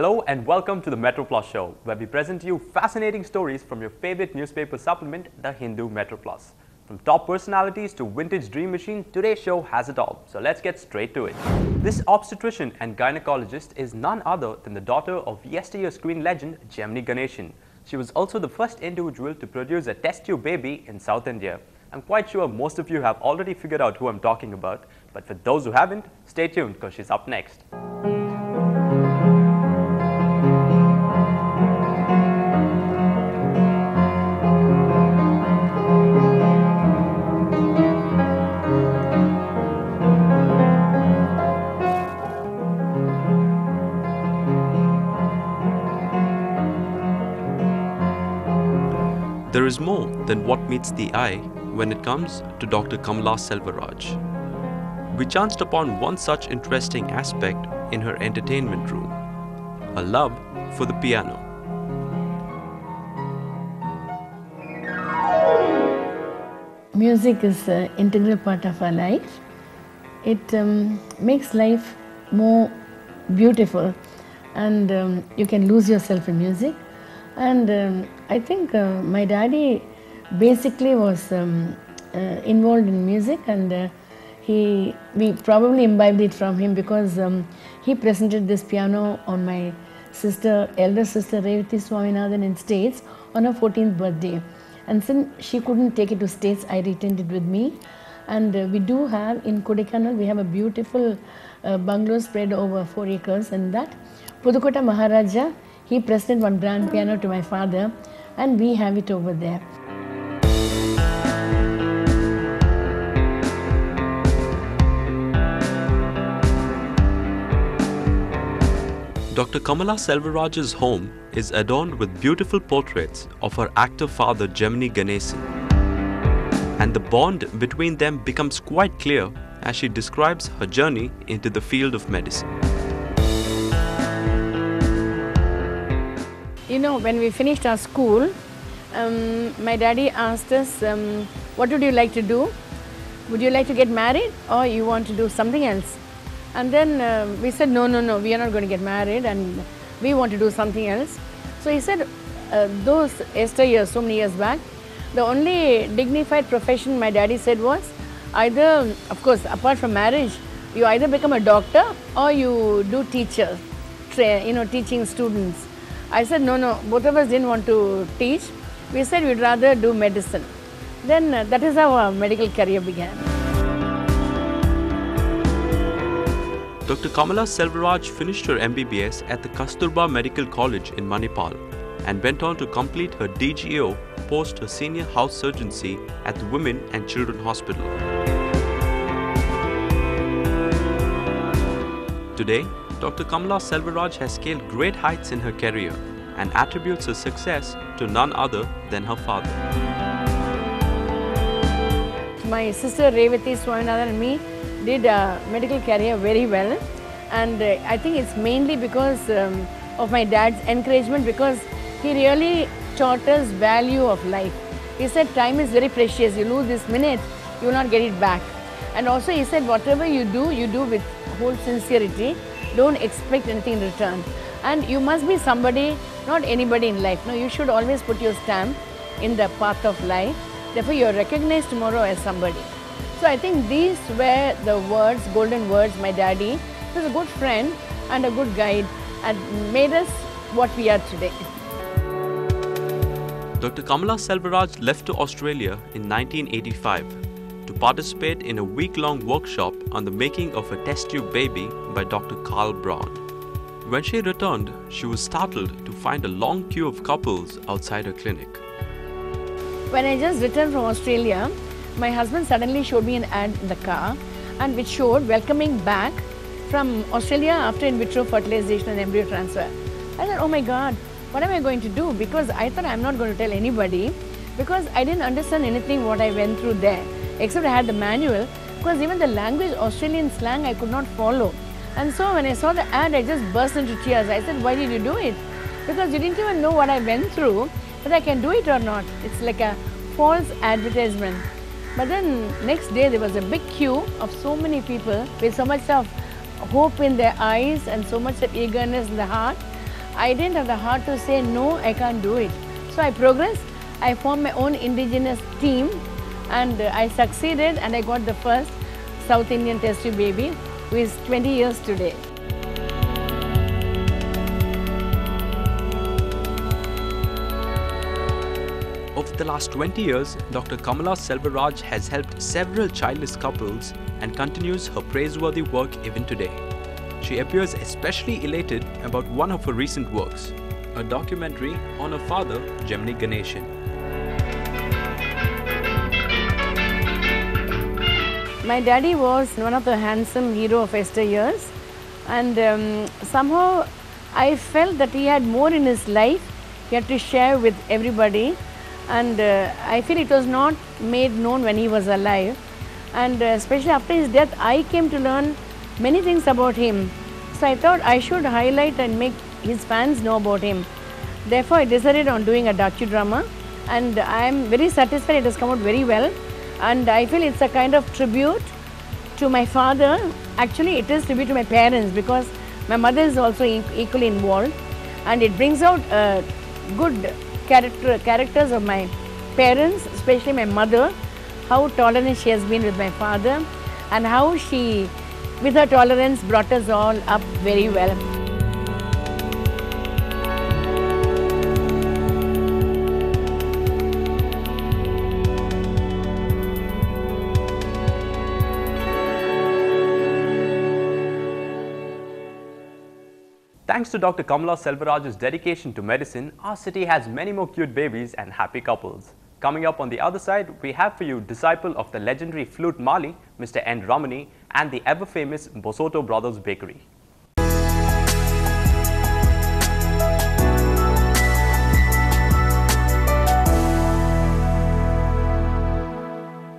Hello and welcome to the Metroplus show, where we present to you fascinating stories from your favorite newspaper supplement, the Hindu Metroplus. From top personalities to vintage dream machine, today's show has it all. So let's get straight to it. This obstetrician and gynecologist is none other than the daughter of yesteryear screen legend Gemini Ganeshan. She was also the first individual to produce a test tube baby in South India. I'm quite sure most of you have already figured out who I'm talking about, but for those who haven't, stay tuned because she's up next. There is more than what meets the eye when it comes to Dr. Kamala Selvaraj. We chanced upon one such interesting aspect in her entertainment room, a love for the piano. Music is an integral part of our life. It makes life more beautiful, and you can lose yourself in music. And I think my daddy basically was involved in music, and we probably imbibed it from him because he presented this piano on my elder sister Revati Swaminathan in States on her 14th birthday. And since she couldn't take it to States, I retained it with me. And we do have in Kodaikanal, we have a beautiful bungalow spread over 4 acres, and that Pudukota Maharaja, he presented one grand piano to my father, and we have it over there. Dr. Kamala Selvaraj's home is adorned with beautiful portraits of her actor father Gemini Ganeshan. And the bond between them becomes quite clear as she describes her journey into the field of medicine. You know, when we finished our school, my daddy asked us, what would you like to do? Would you like to get married or you want to do something else? And then we said, no, we are not going to get married and we want to do something else. So he said, those yesteryears, so many years back, the only dignified profession my daddy said was either, of course, apart from marriage, you either become a doctor or you do teacher, teaching students. I said, no, both of us didn't want to teach. We said we'd rather do medicine. Then that is how our medical career began. Dr. Kamala Selvaraj finished her MBBS at the Kasturba Medical College in Manipal and went on to complete her DGO post her senior house surgency at the Women and Children Hospital. Today, Dr. Kamala Selvaraj has scaled great heights in her career and attributes her success to none other than her father. My sister Revati Swaminathan and me did a medical career very well, and I think it's mainly because of my dad's encouragement, because he really taught us value of life. He said time is very precious, you lose this minute, you will not get it back. And also he said whatever you do with whole sincerity, don't expect anything in return. And you must be somebody, not anybody in life. No, you should always put your stamp in the path of life. Therefore, you are recognized tomorrow as somebody. So I think these were the words, golden words, my daddy. He was a good friend and a good guide and made us what we are today. Dr. Kamala Selvaraj left to Australia in 1985 to participate in a week-long workshop on the making of a test tube baby by Dr. Carl Braun. When she returned, she was startled to find a long queue of couples outside her clinic. When I just returned from Australia, my husband suddenly showed me an ad in the car, and which showed welcoming back from Australia after in vitro fertilization and embryo transfer. I said, oh my God, what am I going to do? Because I thought I'm not going to tell anybody, because I didn't understand anything what I went through there, except I had the manual, because even the language, Australian slang, I could not follow. And so when I saw the ad, I just burst into tears. I said, why did you do it? Because you didn't even know what I went through, whether I can do it or not. It's like a false advertisement. But then next day there was a big queue of so many people with so much of hope in their eyes and so much of eagerness in the heart. I didn't have the heart to say no, I can't do it. So I progressed. I formed my own indigenous team and I succeeded and I got the first South Indian test tube baby who is 20 years today. Over the last 20 years, Dr. Kamala Selvaraj has helped several childless couples and continues her praiseworthy work even today. She appears especially elated about one of her recent works, a documentary on her father, Gemini Ganeshan. My daddy was one of the handsome hero of yesteryears, and somehow I felt that he had more in his life he had to share with everybody, and I feel it was not made known when he was alive, and especially after his death I came to learn many things about him. So I thought I should highlight and make his fans know about him. Therefore I decided on doing a docudrama, and I am very satisfied it has come out very well. And I feel it's a kind of tribute to my father. Actually, it is tribute to my parents because my mother is also equally involved, and it brings out good characters of my parents, especially my mother, how tolerant she has been with my father, and how she, with her tolerance, brought us all up very well. Thanks to Dr. Kamala Selvaraj's dedication to medicine, our city has many more cute babies and happy couples. Coming up on the other side, we have for you disciple of the legendary flute Mali, Mr. N. Ramani, and the ever-famous Bosoto Brothers Bakery.